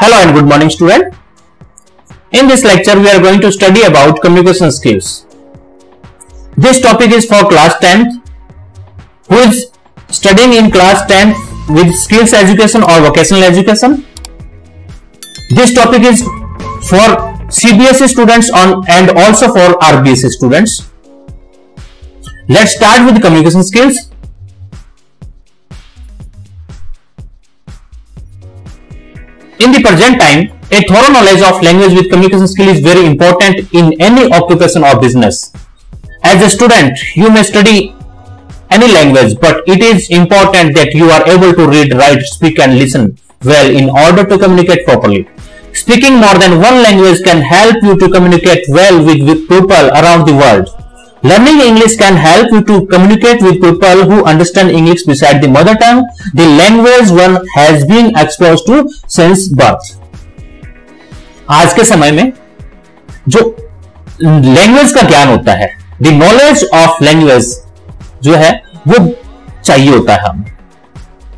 Hello and good morning, student. In this lecture, we are going to study about communication skills. This topic is for class 10th. Who is studying in class 10th with skills education or vocational education? This topic is for CBSE students and also for RBSE students. Let's start with communication skills. In the present time, a thorough knowledge of language with communication skill is very important in any occupation or business. As a student, you may study any language, but it is important that you are able to read, write, speak and listen well in order to communicate properly. Speaking more than one language can help you to communicate well with people around the world. Learning English can help you to communicate with people who understand English beside the mother tongue, the language one has been exposed to since birth. आज के समय में जो language का ज्ञान होता है, the knowledge of language जो है वो चाहिए होता है हमें.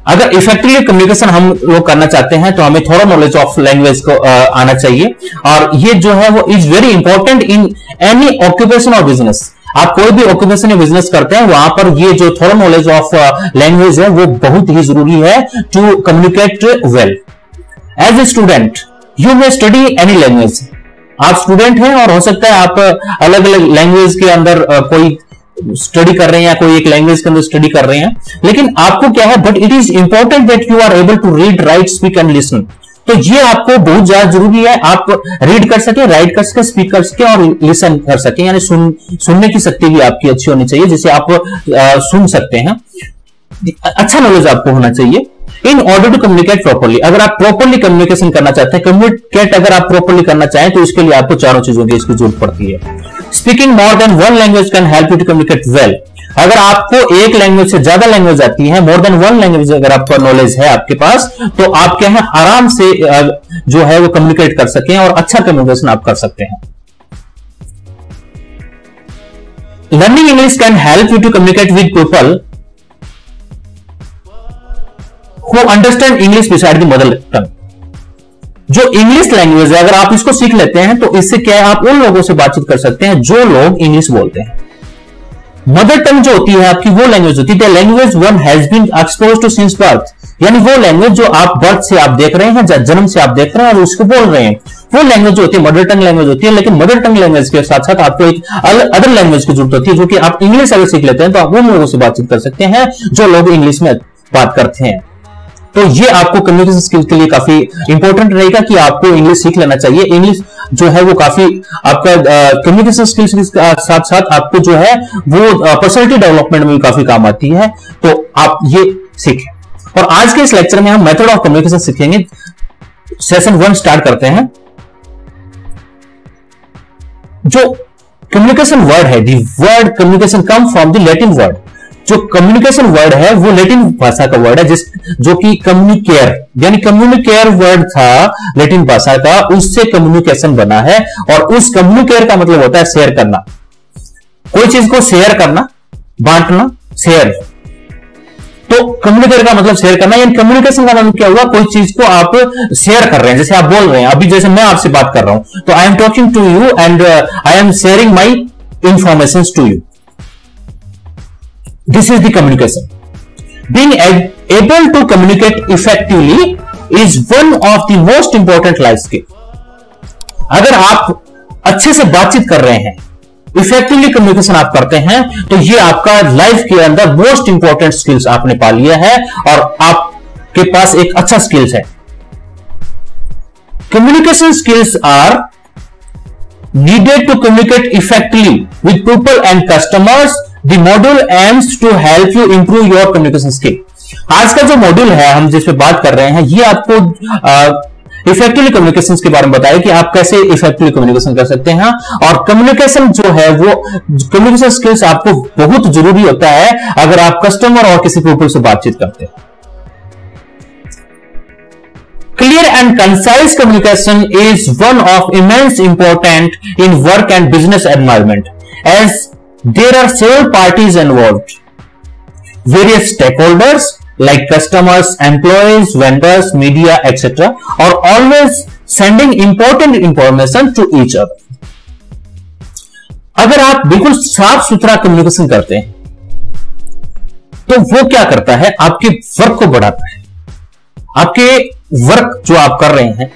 अगर इफेक्टिवली कम्युनिकेशन हम लोग करना चाहते हैं तो हमें थोड़ा नॉलेज ऑफ लैंग्वेज को आना चाहिए, और ये जो है वो is very important in any occupation और बिजनेस. आप कोई भी ऑक्यूपेशन या बिजनेस करते हैं वहां पर ये जो थोड़ा नॉलेज ऑफ लैंग्वेज है वो बहुत ही जरूरी है to communicate well. As a student you may study any language. आप स्टूडेंट हैं और हो सकता है आप अलग अलग लैंग्वेज के अंदर कोई स्टडी कर रहे हैं या कोई एक लैंग्वेज के अंदर स्टडी कर रहे हैं, लेकिन आपको क्या है, but it is important that you are able to read, write, speak and listen. तो ये आपको बहुत ज्यादा जरूरी है. आप रीड कर सके, राइट कर सके, स्पीक कर सके और लिसन कर सके, यानी सुनने की शक्ति भी आपकी अच्छी होनी चाहिए जिसे आप सुन सकते हैं. अच्छा नॉलेज आपको होना चाहिए in order to communicate properly. अगर आप प्रॉपरली कम्युनिकेशन करना चाहते हैं, कम्युनिकेट अगर आप प्रॉपरली करना चाहें तो इसके लिए आपको चारों चीजों की इसकी जरूरत पड़ती है. Speaking more than one language can help you to communicate well. अगर आपको एक लैंग्वेज से ज्यादा लैंग्वेज आती है, मोर देन वन लैंग्वेज अगर आपका नॉलेज है आपके पास, तो आप क्या है आराम से जो है वो कम्युनिकेट कर सकें और अच्छा कम्युनिकेशन आप कर सकते हैं. Learning English can help you to communicate with people who understand English beside the mother tongue. जो इंग्लिश लैंग्वेज है अगर आप इसको सीख लेते हैं तो इससे क्या है, आप उन लोगों से बातचीत कर सकते हैं जो लोग इंग्लिश बोलते हैं. मदर टंग जो होती है आपकी वो लैंग्वेज होती है language one has been exposed to since birth, यानी वो लैंग्वेज जो आप बर्थ से आप देख रहे हैं, जन्म से आप देख रहे हैं और उसको बोल रहे हैं, वो लैंग्वेज जो होती है मदर टंग लैंग्वेज होती है. लेकिन मदर टंग लैंग्वेज के साथ साथ आपको एक अदर लैंग्वेज की जरूरत होती है, जो कि आप इंग्लिश अगर सीख लेते हैं तो आप उन लोगों से बातचीत कर सकते हैं जो लोग इंग्लिश में बात करते हैं. तो ये आपको कम्युनिकेशन स्किल्स के लिए काफी इंपॉर्टेंट रहेगा कि आपको इंग्लिश सीख लेना चाहिए. इंग्लिश जो है वो काफी आपका कम्युनिकेशन स्किल्स के साथ साथ आपको जो है वो पर्सनालिटी डेवलपमेंट में भी काफी काम आती है. तो आप ये सीखें. और आज के इस लेक्चर में हम मेथड ऑफ कम्युनिकेशन सीखेंगे. सेशन 1 स्टार्ट करते हैं. जो कम्युनिकेशन वर्ड है, the word communication come from the Latin word. जो कम्युनिकेशन वर्ड है वो लैटिन भाषा का वर्ड है जो कि कम्युनिकेयर, यानी कम्युनिकेयर वर्ड था लैटिन भाषा का, उससे कम्युनिकेशन बना है. और उस कम्युनिकेयर का मतलब होता है शेयर करना, कोई चीज को शेयर करना, बांटना, शेयर. तो कम्युनिकेयर का मतलब शेयर करना, यानी कम्युनिकेशन का मतलब क्या हुआ, कोई चीज को आप शेयर कर रहे हैं. जैसे आप बोल रहे हैं अभी, जैसे मैं आपसे बात कर रहा हूं तो I am talking to you and I am sharing my information to you. This is the communication. Being able to communicate effectively is one of the most important life skill. अगर आप अच्छे से बातचीत कर रहे हैं, इफेक्टिवली कम्युनिकेशन आप करते हैं, तो ये आपका लाइफ के अंदर मोस्ट इंपॉर्टेंट स्किल्स आपने पा लिया है और आपके पास एक अच्छा स्किल्स है. Communication skills are needed to communicate effectively with people and customers. The module aims to help you improve your communication skill. आज का जो मॉड्यूल है हम जिस पे बात कर रहे हैं ये आपको इफेक्टिवली कम्युनिकेशन के बारे में बताया कि आप कैसे इफेक्टिवली कम्युनिकेशन कर't हैं. और कम्युनिकेशन जो है वो कम्युनिकेशन स्किल्स आपको बहुत जरूरी होता है अगर आप कस्टमर और किसी पीपल से बातचीत करते हैं. Clear and concise communication is one of immense importance in work and business environment, as there are several parties involved. Various stakeholders, like customers, employees, vendors, media, etc. or always sending important information to each other. अगर आप बिल्कुल साफ सुथरा communication करते हैं तो वो क्या करता है, आपके वर्क को बढ़ाता है, आपके वर्क जो आप कर रहे हैं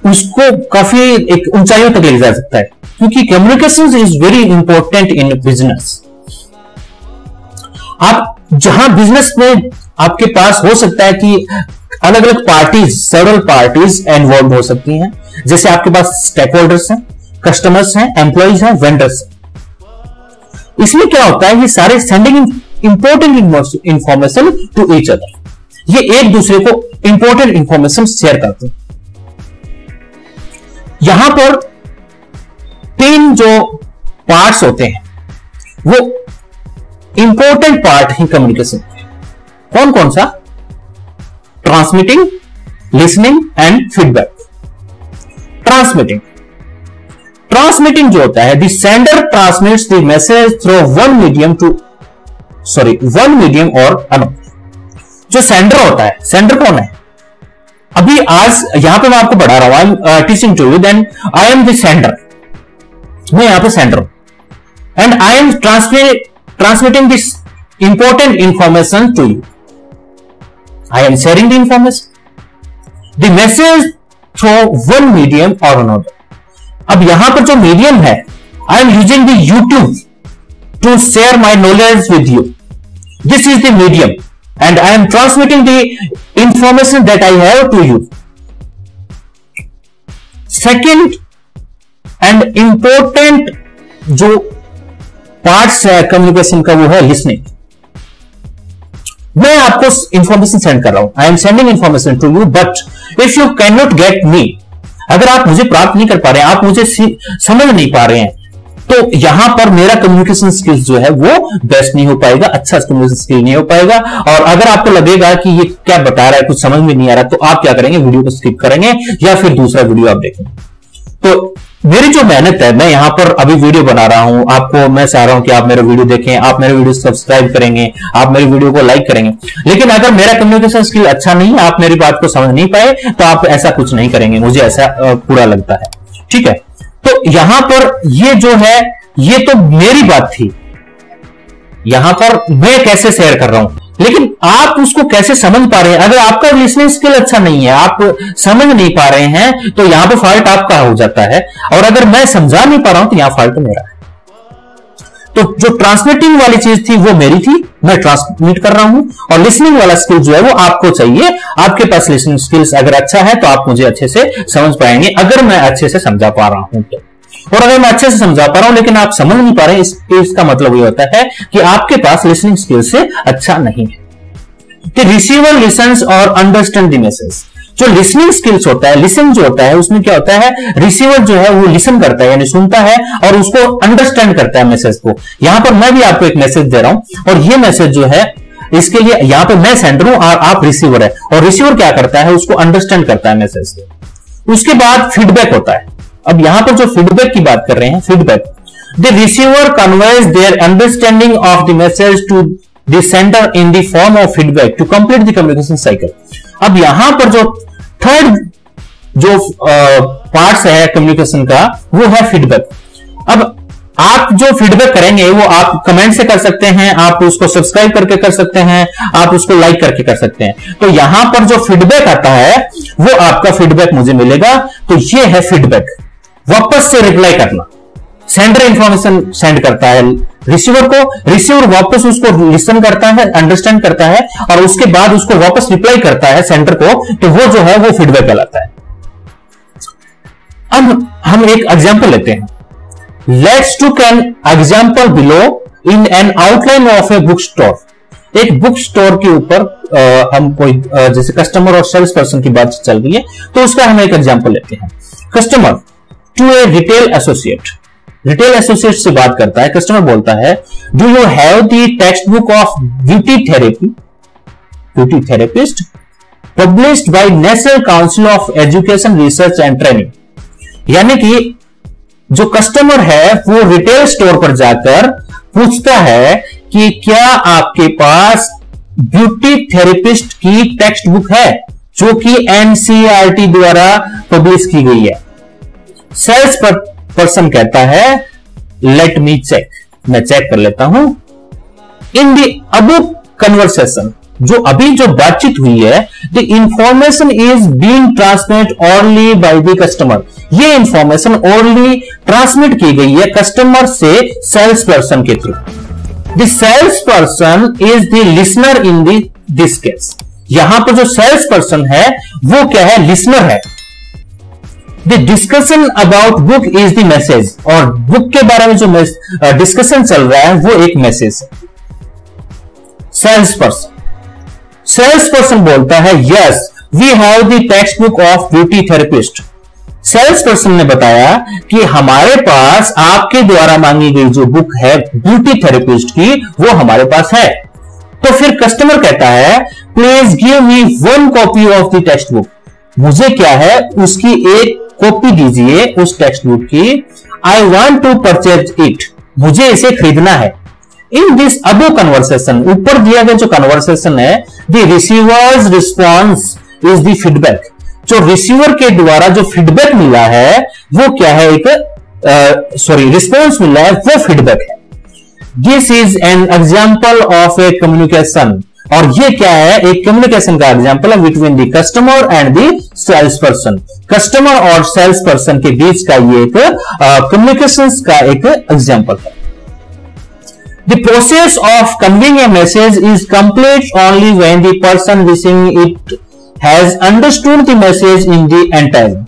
उसको काफी एक ऊंचाइयों तक ले जा सकता है, क्योंकि communication is very important in business. आप जहां बिजनेस में आपके पास हो सकता है कि अलग अलग पार्टीज, सेवरल पार्टीज इन्वॉल्व हो सकती हैं, जैसे आपके पास स्टेक होल्डर्स हैं, कस्टमर्स हैं, एम्प्लॉइज हैं, वेंडर्स हैं। इसमें क्या होता है, ये सारे sending important information to each other, ये एक दूसरे को इंपॉर्टेंट इंफॉर्मेशन शेयर करते हैं। यहां पर 3 जो पार्ट्स होते हैं वो इंपॉर्टेंट पार्ट है कम्युनिकेशन के। कौन कौन सा? Transmitting, listening and feedback. Transmitting जो होता है, the sender transmits the message through one medium और अनदर। जो सेंडर होता है, सेंडर कौन है? अभी आज यहां पे मैं आपको पढ़ा रहा हूं, I am teaching to you, then I am the sender, मैं यहां पे सेंडर हूं and I am transmitting this important information to you. I am sharing the information, the message through one medium or another. अब यहां पर जो medium है, I am using the YouTube to share my knowledge with you. This is the medium and I am transmitting the information that I have to you. Second and important जो parts है communication का वो है listening. मैं आपको information send कर रहा हूं, I am sending information to you, but if you can not get me, अगर आप मुझे प्राप्त नहीं कर पा रहे हैं, आप मुझे समझ नहीं पा रहे हैं, तो यहां पर मेरा कम्युनिकेशन स्किल्स जो है वो बेस्ट नहीं हो पाएगा, अच्छा कम्युनिकेशन स्किल नहीं हो पाएगा। और अगर आपको लगेगा कि ये क्या बता रहा है, कुछ समझ में नहीं आ रहा, तो आप क्या करेंगे, वीडियो को स्किप करेंगे या फिर दूसरा वीडियो आप देखेंगे। तो मेरी जो मेहनत है, मैं यहां पर अभी वीडियो बना रहा हूं, आपको मैं चाह रहा हूं कि आप मेरा वीडियो देखें, आप मेरे वीडियो सब्सक्राइब करेंगे, आप मेरी वीडियो को लाइक करेंगे, लेकिन अगर मेरा कम्युनिकेशन स्किल अच्छा नहीं है, आप मेरी बात को समझ नहीं पाए, तो आप ऐसा कुछ नहीं करेंगे, मुझे ऐसा पूरा लगता है। ठीक है, तो यहां पर ये जो है, ये तो मेरी बात थी, यहां पर मैं कैसे शेयर कर रहा हूं, लेकिन आप उसको कैसे समझ पा रहे हैं। अगर आपका लिसनिंग स्किल अच्छा नहीं है, आप समझ नहीं पा रहे हैं, तो यहां पे फॉल्ट आपका हो जाता है, और अगर मैं समझा नहीं पा रहा हूं तो यहां फॉल्ट मेरा है। तो जो ट्रांसमिटिंग वाली चीज थी वो मेरी थी, मैं ट्रांसमिट कर रहा हूं, और लिसनिंग वाला स्किल जो है वो आपको चाहिए। आपके पास लिसनिंग स्किल्स अगर अच्छा है तो आप मुझे अच्छे से समझ पाएंगे, अगर मैं अच्छे से समझा पा रहा हूं तो। और अगर मैं अच्छे से समझा पा रहा हूं लेकिन आप समझ नहीं पा रहे हैं, इसका मतलब ये होता है कि आपके पास लिसनिंग स्किल से अच्छा नहीं है। The receiver listens और understand the message। जो लिसनिंग स्किल्स होता है, लिसन जो होता है, उसमें क्या होता है, रिसीवर जो है वो लिसन करता है, यानी सुनता है और उसको अंडरस्टैंड करता है मैसेज को। यहां पर मैं भी आपको एक मैसेज दे रहा हूं, और ये मैसेज जो है, इसके लिए यहां पर मैं सेंडर हूं और आप रिसीवर है, और रिसीवर क्या करता है, उसको अंडरस्टैंड करता है मैसेज को। उसके बाद फीडबैक होता है। अब यहां पर जो फीडबैक की बात कर रहे हैं, feedback, the receiver conveys their understanding of the message to the sender in the form of feedback to complete the communication cycle. अब यहां पर जो थर्ड जो पार्ट्स है कम्युनिकेशन का, वो है फीडबैक। अब आप जो फीडबैक करेंगे वो आप कमेंट से कर सकते हैं, आप उसको सब्सक्राइब करके कर सकते हैं, आप उसको लाइक करके कर सकते हैं। तो यहां पर जो फीडबैक आता है वो आपका फीडबैक मुझे मिलेगा। तो ये है फीडबैक, वापस से रिप्लाई करना। सेंडर इंफॉर्मेशन सेंड करता है रिसीवर को, रिसीवर वापस उसको लिसन करता है, अंडरस्टैंड करता है, और उसके बाद उसको वापस रिप्लाई करता है सेंडर को, तो वो जो है वो फीडबैक कहलाता है। अब हम एक एग्जांपल लेते हैं। Let's to an example below in an outline of a bookstore. एक बुक स्टोर के ऊपर हम कोई जैसे कस्टमर और सेल्स पर्सन की बात चल रही है, तो उसका हम एक एग्जांपल लेते हैं। Customer to a retail associate, retail associate से बात करता है। कस्टमर बोलता है, do you have the textbook of beauty therapist published by National Council of Education Research and Training. यानी कि जो कस्टमर है वो रिटेल स्टोर पर जाकर पूछता है कि क्या आपके पास ब्यूटी थेरेपिस्ट की टेक्स्ट बुक है जो कि एनसीईआरटी द्वारा पब्लिश की गई है। सेल्स पर्सन कहता है लेट मी चेक, मैं चेक कर लेता हूं। इन द अबव कन्वर्सेशन, जो अभी जो बातचीत हुई है, the information is being transmit only by the customer. ये इंफॉर्मेशन ओनली ट्रांसमिट की गई है कस्टमर से सेल्स पर्सन के थ्रू। The sales person is the listener in this case. यहां पर जो सेल्स पर्सन है वो क्या है, लिसनर है। The discussion about book is the message, और बुक के बारे में जो डिस्कशन चल रहा है वो एक मैसेज है। सेल्स पर्सन बोलता है yes we have the textbook of beauty therapist. Sales person ने बताया कि हमारे पास आपके द्वारा मांगी गई जो बुक है ब्यूटी थेरेपिस्ट की, वो हमारे पास है। तो फिर कस्टमर कहता है please give me 1 copy of the text book. मुझे क्या है, उसकी एक कॉपी दीजिए उस टेक्स्ट बुक की। I want to purchase it, मुझे इसे खरीदना है। इन दिस अबव कन्वर्सेशन, ऊपर दिया गया जो कन्वर्सेशन है, the receiver's response is the feedback. जो रिसीवर के द्वारा जो फीडबैक मिला है वो क्या है, रिस्पॉन्स मिला है वो फीडबैक है। This is an example of a communication, और ये क्या है, एक कम्युनिकेशन का एग्जाम्पल है between the customer and the sales person. Customer और सेल्स पर्सन के बीच का ये एक कम्युनिकेशन का एक एग्जाम्पल है। The process of conveying a message is complete only when the person receiving it has understood the message in the entire.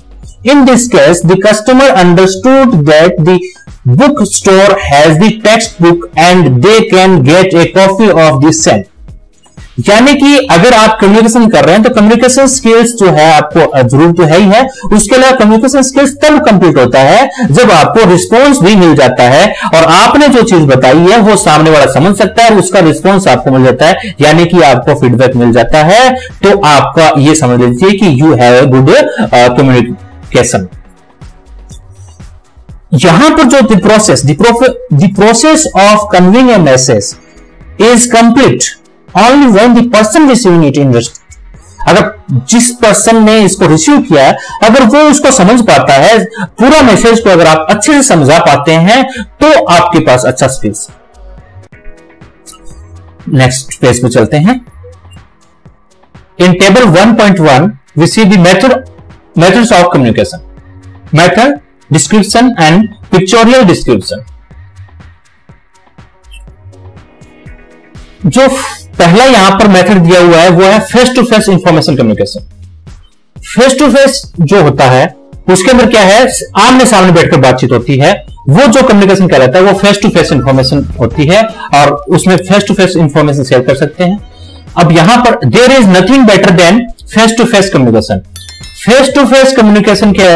In this case, the customer understood that the bookstore has the textbook and they can get a copy of the same. यानी कि अगर आप communication कर रहे हैं तो communication skills जो है आपको जरूर तो है ही है, उसके अलावा कम्युनिकेशन स्किल्स तब कंप्लीट होता है जब आपको रिस्पॉन्स भी मिल जाता है और आपने जो चीज बताई है वो सामने वाला समझ सकता है और उसका रिस्पॉन्स आपको मिल जाता है, यानी कि आपको फीडबैक मिल जाता है। तो आपका ये समझ लीजिए कि you have a good communication. यहां पर जो the process of conveying A message is complete only when the person receiving it understood. अगर जिस पर्सन ने इसको रिसीव किया अगर वो उसको समझ पाता है, पूरा मैसेज को अगर आप अच्छे से समझा पाते हैं तो आपके पास अच्छा स्किल्स। नेक्स्ट पेज पे चलते हैं। In table 1.1 we see the methods of communication, method, description and pictorial description. जो पहला यहां पर मेथड दिया हुआ है वो है face to face information communication. Face to face जो होता है उसके अंदर क्या है, आमने सामने बैठकर बातचीत होती है, वो जो कम्युनिकेशन कहलाता है वो फेस टू फेस इंफॉर्मेशन होती है और उसमें face to face information share कर सकते हैं। अब यहां पर there is nothing better than face to face communication. Face to face communication के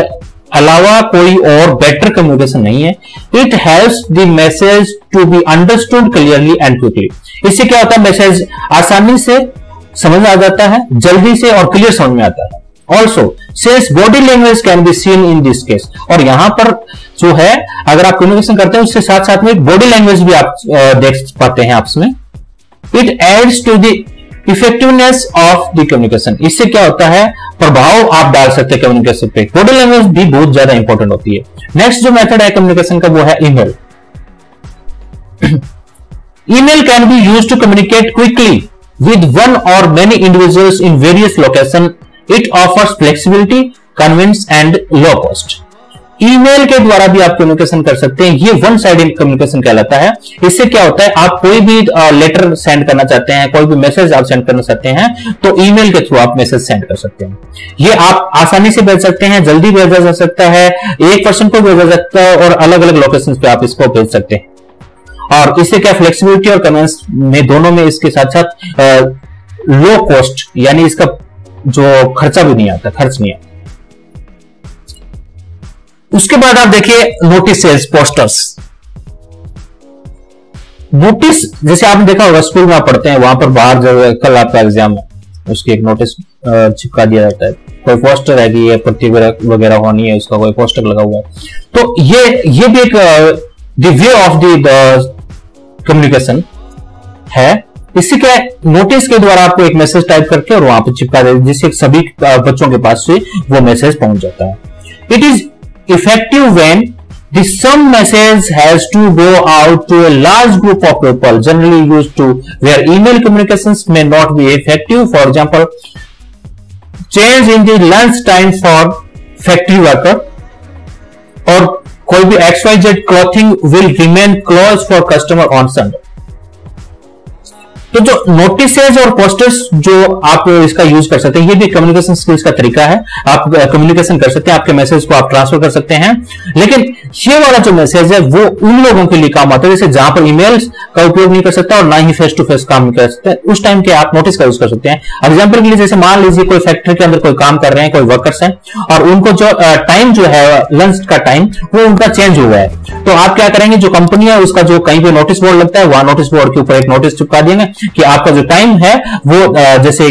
अलावा कोई और बेटर कम्युनिकेशन नहीं है। It helps the message to be understood clearly and quickly. इससे क्या होता है, मैसेज आसानी से समझ आ जाता है, जल्दी से और क्लियर समझ में आता है। Also sales body language can be seen in this case. और यहां पर जो है अगर आप कम्युनिकेशन करते हैं उसके साथ साथ में बॉडी लैंग्वेज भी आप देख पाते हैं आपस में। It adds to the effectiveness of the communication. इससे क्या होता है, प्रभाव आप डाल सकते हैं कम्युनिकेशन पे। बॉडी लैंग्वेज भी बहुत ज्यादा इंपॉर्टेंट होती है। नेक्स्ट जो मेथड है कम्युनिकेशन का वो है email. Email can be used to communicate quickly with one or many individuals in various location. It offers flexibility, convenience and low cost. Email के द्वारा भी आप कम्युनिकेशन कर सकते हैं, ये वन साइडेड कम्युनिकेशन कहलाता है। इससे क्या होता है, आप कोई भी लेटर सेंड करना चाहते हैं, कोई भी मैसेज आप सेंड करना चाहते हैं तो ईमेल के थ्रू आप मैसेज सेंड कर सकते हैं। ये आप आसानी से भेज सकते हैं, जल्दी भेजा जा सकता है, एक पर्सन को भेजा जा सकता है और अलग अलग लोकेशन पे आप इसको भेज सकते हैं। और इससे क्या फ्लेक्सिबिलिटी और कन्वीनियंस में दोनों में इसके साथ साथ लो कॉस्ट यानी इसका जो खर्चा भी नहीं आता, खर्च नहीं आता। उसके बाद आप देखिए नोटिस सेल्स, पोस्टर्स। नोटिस जैसे आपने देखा होगा स्कूल में आप पढ़ते हैं, वहां पर बाहर जब कल आपका एग्जाम है उसकी एक नोटिस चिपका दिया जाता है, कोई पोस्टर है कि ये प्रतियोगिता वगैरह होनी है, उसका कोई पोस्टर लगा हुआ है। तो ये भी एक the way of the communication है। इससे क्या है, नोटिस के द्वारा आपको एक मैसेज टाइप करके और वहां पर चिपका दे, जिससे सभी बच्चों के पास से वो मैसेज पहुंच जाता है। It is effective when the some message has to go out to a large group of people generally used to where email communications may not be effective. For example, change in the lunch time for factory worker, or कोई भी XYZ clothing will remain closed for customer on Sunday. तो जो notices और posters जो आप इसका use कर सकते हैं, ये भी कम्युनिकेशन स्किल्स का तरीका है। आप कम्युनिकेशन कर सकते हैं, आपके मैसेज को आप ट्रांसफर कर सकते हैं। लेकिन ये वाला जो मैसेज है वो उन लोगों के लिए काम आता है जैसे जहां पर ईमेल्स का उपयोग नहीं कर सकता और ना ही फेस टू फेस काम कर सकते हैं, उस टाइम के आप नोटिस का यूज कर सकते हैं। एग्जाम्पल के लिए जैसे मान लीजिए कोई फैक्ट्री के अंदर कोई काम कर रहे हैं, कोई वर्कर्स हैं और उनको जो टाइम जो है लंच का टाइम वो उनका चेंज हुआ है, तो आप क्या करेंगे, जो कंपनी है उसका जो कहीं पे नोटिस बोर्ड लगता है वहां नोटिस बोर्ड के ऊपर एक नोटिस चिपका देंगे कि आपका जो टाइम है वो जैसे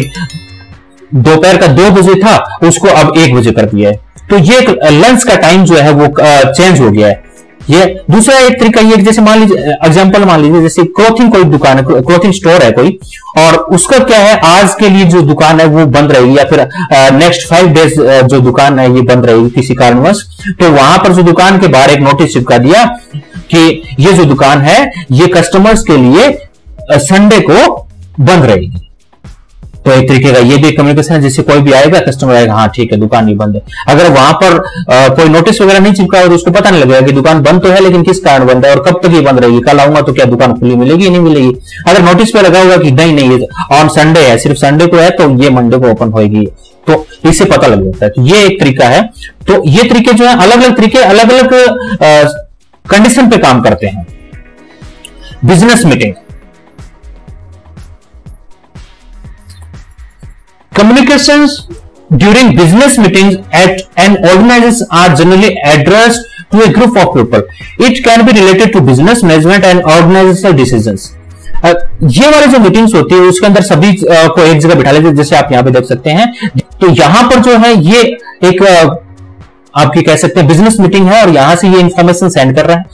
दोपहर का 2 बजे था उसको अब 1 बजे कर दिया है, तो ये लंच का टाइम जो है वो चेंज हो गया है। ये दूसरा एक तरीका ये, जैसे मान लीजिए एग्जांपल मान लीजिए जैसे क्लोथिंग कोई दुकान है, क्लोथिंग स्टोर है कोई, और उसका क्या है आज के लिए जो दुकान है वो बंद रहेगी या फिर नेक्स्ट 5 डेज जो दुकान है ये बंद रहेगी किसी कारणवश, तो वहां पर जो दुकान के बाहर एक नोटिस चिपका दिया कि ये जो दुकान है ये कस्टमर्स के लिए संडे को बंद रहेगी। तो एक तरीके का ये भी कम्युनिकेशन है, जिससे कोई भी आएगा कस्टमर आएगा हाँ ठीक है दुकान नहीं बंद है। अगर वहां पर कोई नोटिस वगैरह नहीं चिपका हो तो उसको पता नहीं लगेगा कि दुकान बंद तो है लेकिन किस कारण बंद है और कब तक ये बंद रहेगी, कल आऊंगा तो क्या दुकान खुली मिलेगी नहीं मिलेगी। अगर नोटिस पे लगा होगा कि नहीं ऑन संडे है, सिर्फ संडे को है तो ये मंडे को ओपन होगी, तो इससे पता लग जाता है। तो ये एक तरीका है। तो ये तरीके जो है अलग अलग तरीके अलग अलग कंडीशन पे काम करते हैं। Business meeting, communications during business meetings at an organization are generally addressed to a group of people. It can be related to business management and organizational decisions. ये वाली जो मीटिंग्स होती है उसके अंदर सभी को एक जगह बिठा लेते हैं, जैसे आप यहाँ पे देख सकते हैं। तो यहां पर जो है ये एक आपकी कह सकते हैं बिजनेस मीटिंग है और यहां से ये इंफॉर्मेशन सेंड कर रहा है।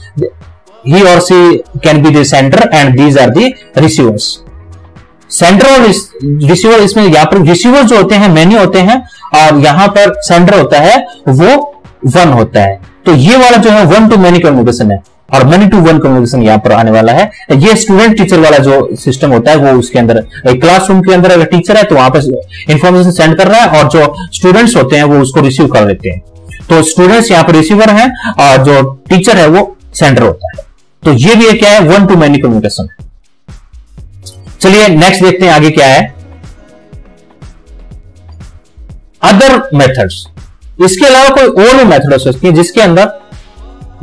He or she can be the sender and these are the receivers. Sender और रिसीवर, इसमें यहाँ पर रिसीवर जो होते हैं मैनी होते हैं और यहां पर सेंडर होता है वो 1 होता है। तो ये वाला जो है 1 to many कम्युनिकेशन है और many to 1 कम्युनिकेशन यहां पर आने वाला है। ये स्टूडेंट टीचर वाला जो सिस्टम होता है वो उसके अंदर एक क्लासरूम के अंदर अगर टीचर है तो वहां पर इंफॉर्मेशन सेंड कर रहा है और जो स्टूडेंट्स होते हैं वो उसको रिसीव कर लेते हैं। तो स्टूडेंट्स यहाँ पर रिसीवर है और जो टीचर है वो सेंडर होता है। तो ये भी क्या है 1 to many कम्युनिकेशन। चलिए नेक्स्ट देखते हैं आगे क्या है। अदर मेथड्स, इसके अलावा कोई और भी मेथड हो सकती है जिसके अंदर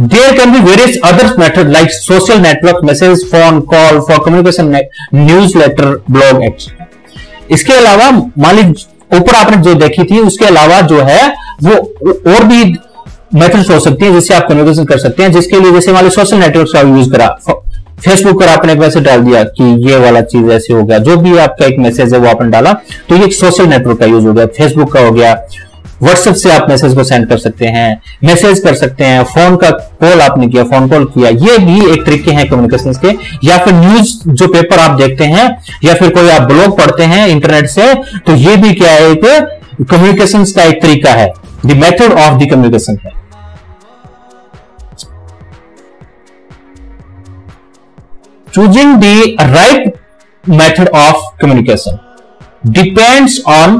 there can be various other method like social network, message, phone call for communication, newsletter, blog etcetera. इसके अलावा मान लीजिए ऊपर आपने जो देखी थी उसके अलावा जो है वो और भी मेथड्स हो सकती है जिससे आप कम्युनिकेशन कर सकते हैं। जिसके लिए जैसे मान लीजिए सोशल नेटवर्क का यूज करा, फेसबुक पर आपने एक मैसेज डाल दिया कि ये वाला चीज ऐसे हो गया, जो भी आपका एक मैसेज है वो आपने डाला तो ये सोशल नेटवर्क का यूज हो गया, फेसबुक का हो गया। व्हाट्सएप से आप मैसेज को सेंड कर सकते हैं, मैसेज कर सकते हैं, फोन का कॉल आपने किया, फोन कॉल किया, ये भी एक तरीके हैं कम्युनिकेशन के। या फिर न्यूज जो पेपर आप देखते हैं या फिर कोई आप ब्लॉग पढ़ते हैं इंटरनेट से, तो ये भी क्या है एक कम्युनिकेशन का एक तरीका है, the method of the communication है। Choosing the right method of communication depends on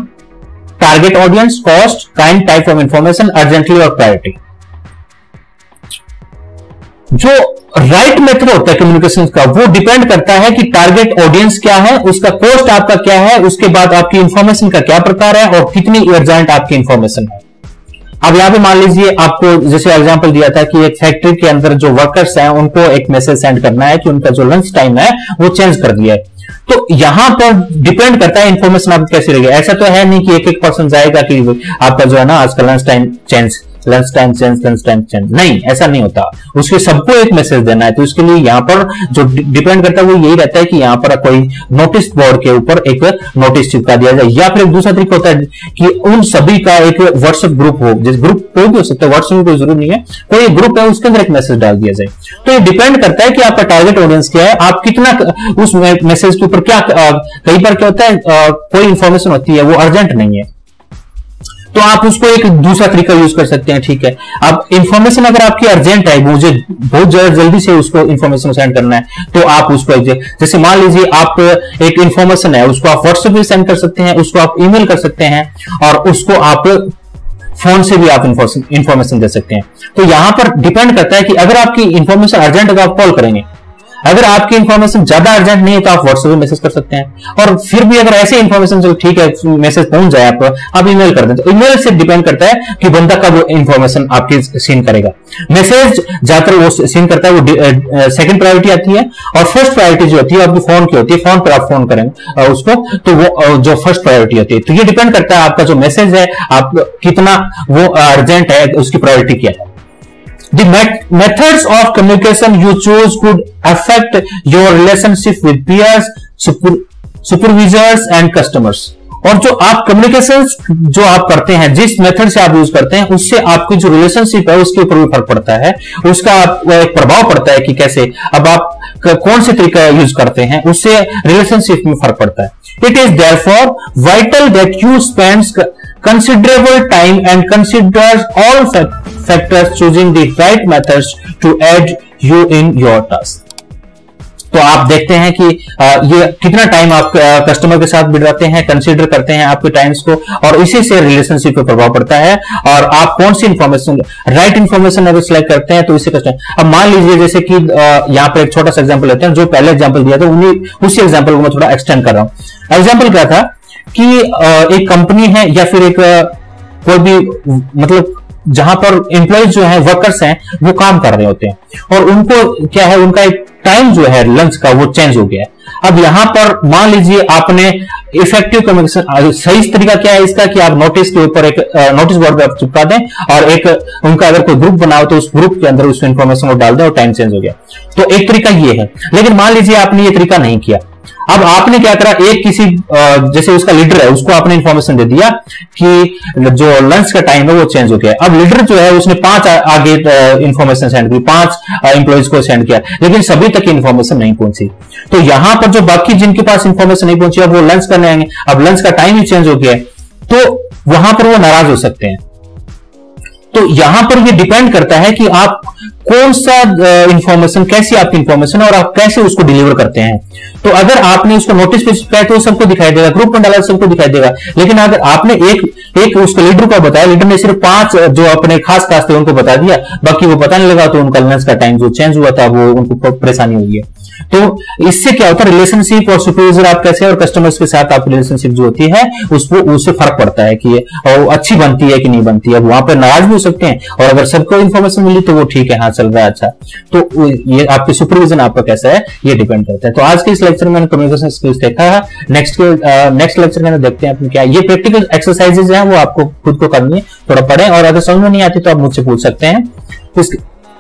target audience, cost, kind, type of information, urgently और priority. जो राइट मेथड होता है कम्युनिकेशन का वो डिपेंड करता है कि टारगेट ऑडियंस क्या है, उसका कॉस्ट आपका क्या है, उसके बाद आपकी इंफॉर्मेशन का क्या प्रकार है और कितनी अर्जेंट आपकी इंफॉर्मेशन है। अब यहां पे मान लीजिए आपको जैसे एग्जांपल दिया था कि एक फैक्ट्री के अंदर जो वर्कर्स हैं उनको एक मैसेज सेंड करना है कि उनका जो लंच टाइम है वो चेंज कर दिया है। तो यहां पर डिपेंड करता है इंफॉर्मेशन आपको कैसी रहेगी। ऐसा तो है नहीं कि एक पर्सन जाएगा कि आपका जो है ना आज का lunch time change lunch time change, नहीं, ऐसा नहीं होता। उसके सबको एक मैसेज देना है, तो इसके लिए यहाँ पर जो डिपेंड करता है वो यही रहता है कि यहाँ पर कोई नोटिस बोर्ड के ऊपर एक नोटिस चिपका दिया जाए, या फिर एक दूसरा तरीका होता है कि उन सभी का एक व्हाट्सएप ग्रुप हो, जिस ग्रुप कोई भी हो सकता है, व्हाट्सएप में कोई जरूरी नहीं है, कोई ग्रुप है उसके अंदर एक मैसेज डाल दिया जाए। तो ये डिपेंड करता है कि आपका टारगेट ऑडियंस क्या है, आप कितना उस मैसेज के ऊपर क्या, कई बार क्या होता है कोई इंफॉर्मेशन होती है वो अर्जेंट नहीं है, तो आप उसको एक दूसरा तरीका यूज कर सकते हैं, ठीक है। अब इंफॉर्मेशन अगर आपकी अर्जेंट है, मुझे बहुत जल्दी से उसको इंफॉर्मेशन सेंड करना है, तो आप उसको जैसे मान लीजिए आप एक इंफॉर्मेशन है उसको आप व्हाट्सएप पे सेंड कर सकते हैं, उसको आप ईमेल कर सकते हैं, और उसको आप फोन से भी आप इंफॉर्मेशन दे सकते हैं। तो यहां पर डिपेंड करता है कि अगर आपकी इंफॉर्मेशन अर्जेंट है तो आप कॉल करेंगे, अगर आपकी इंफॉर्मेशन ज्यादा अर्जेंट नहीं है तो आप व्हाट्सएप पे मैसेज कर सकते हैं, और फिर भी अगर ऐसे इंफॉर्मेशन चलो ठीक है मैसेज पहुंच जाए आपको, आप ईमेल कर दें। तो ईमेल से डिपेंड करता है कि बंदा कब इंफॉर्मेशन आपकी सीन करेगा। मैसेज ज्यादातर वो सीन करता है, वो सेकंड प्रायोरिटी आती है, और फर्स्ट प्रायोरिटी जो होती है आपकी फोन की होती है, फोन पर आप फोन करेंगे उसको, तो वो जो फर्स्ट प्रायोरिटी होती है। तो ये डिपेंड करता है आपका जो मैसेज है आप कितना वो अर्जेंट है, उसकी प्रायोरिटी क्या है। The methods of communication you choose could affect your relationship with peers, supervisors and customers. और जो आप कम्युनिकेशन जो आप करते हैं, जिस मेथड से आप यूज करते हैं, उससे आपकी जो रिलेशनशिप है उसके ऊपर भी फर्क पड़ता है, उसका एक प्रभाव पड़ता है कि कैसे अब आप कौन से तरीका यूज करते हैं, उससे रिलेशनशिप में फर्क पड़ता है। It is therefore vital that you spend considerable time and considers all factors choosing the right methods to aid you in your task. तो आप देखते हैं कि ये कितना टाइम आप कस्टमर के साथ बिताते हैं, कंसीडर करते हैं आपके टाइम्स को, और इसी से रिलेशनशिप पे प्रभाव पड़ता है, और आप कौन सी इंफॉर्मेशन, राइट इंफॉर्मेशन अगर सिलेक्ट करते हैं तो इससे कस्टमर। अब मान लीजिए जैसे कि यहाँ पर एक छोटा सा एग्जांपल लेते हैं, जो पहले एग्जांपल दिया था उसी एग्जांपल को मैं थोड़ा एक्सटेंड कर रहा हूं। एग्जांपल क्या था कि एक कंपनी है या फिर एक कोई भी मतलब जहां पर एम्प्लॉइज जो है, वर्कर्स हैं, वो काम कर रहे होते हैं, और उनको क्या है, उनका एक टाइम जो है लंच का वो चेंज हो गया है। अब यहां पर मान लीजिए आपने इफेक्टिव कम्युनिकेशन, सही तरीका क्या है इसका कि आप नोटिस के ऊपर एक नोटिस बोर्ड पे आप चिपका दें, और एक उनका अगर कोई ग्रुप बनाओ तो उस ग्रुप के अंदर उस इंफॉर्मेशन को डाल दें और टाइम चेंज हो गया। तो एक तरीका ये है, लेकिन मान लीजिए आपने ये तरीका नहीं किया। अब आपने क्या करा, एक किसी जैसे उसका लीडर है उसको आपने इंफॉर्मेशन दे दिया कि जो लंच का टाइम है वो चेंज हो गया। अब लीडर जो है उसने 5 आगे इंफॉर्मेशन सेंड की, 5 एम्प्लॉइज को सेंड किया, लेकिन सभी तक इंफॉर्मेशन नहीं पहुंची। तो यहां पर जो बाकी जिनके पास इंफॉर्मेशन नहीं पहुंची, अब वो लंच करने आएंगे, अब लंच का टाइम ही चेंज हो गया, तो वहां पर वो नाराज हो सकते हैं। तो यहां पर ये डिपेंड करता है कि आप कौन सा इंफॉर्मेशन, कैसी आपकी इंफॉर्मेशन और आप कैसे उसको डिलीवर करते हैं। तो अगर आपने उसको नोटिस पे चिपकाया तो सबको दिखाई देगा, ग्रुप में डाला सबको दिखाई देगा, लेकिन अगर आपने एक उसको लीडर को बताया, लीडर ने सिर्फ 5 जो अपने खास थे उनको बता दिया, बाकी वो पता नहीं लगा, तो उनका लंच का टाइम जो चेंज हुआ था वो उनको परेशानी हुई है। तो इससे क्या होता है, रिलेशनशिप और सुपरवाइजर आप कैसे और कस्टमर्स के साथ आपकी रिलेशनशिप जो होती है उससे फर्क पड़ता है कि अच्छी बनती है कि नहीं बनती है। वहां पर नाराज भी हो सकते हैं, और अगर सबको इन्फॉर्मेशन मिली तो वो ठीक है, हाँ चल रहा है अच्छा। तो ये आपके सुपरविजन आपका कैसा है ये डिपेंड करता है। तो आज के इस लेक्चर में मैंने कम्युनिकेशन स्किल्स देखा है। नेक्स्ट लेक्चर में देखते हैं अपने क्या ये प्रैक्टिकल एक्सरसाइजेज हैं, वो आपको खुद को करनी है, थोड़ा पढ़ें, और अगर समझ में नहीं आती तो आप मुझसे पूछ सकते हैं।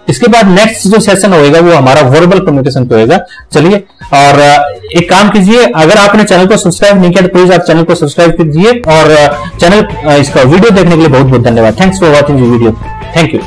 इसके बाद नेक्स्ट जो सेशन होएगा वो हमारा वर्बल कम्युनिकेशन पे होएगा। चलिए, और एक काम कीजिए, अगर आपने चैनल को सब्सक्राइब नहीं किया तो प्लीज आप चैनल को सब्सक्राइब कीजिए, और चैनल इसका वीडियो देखने के लिए बहुत बहुत धन्यवाद। Thanks for watching the video. Thank you.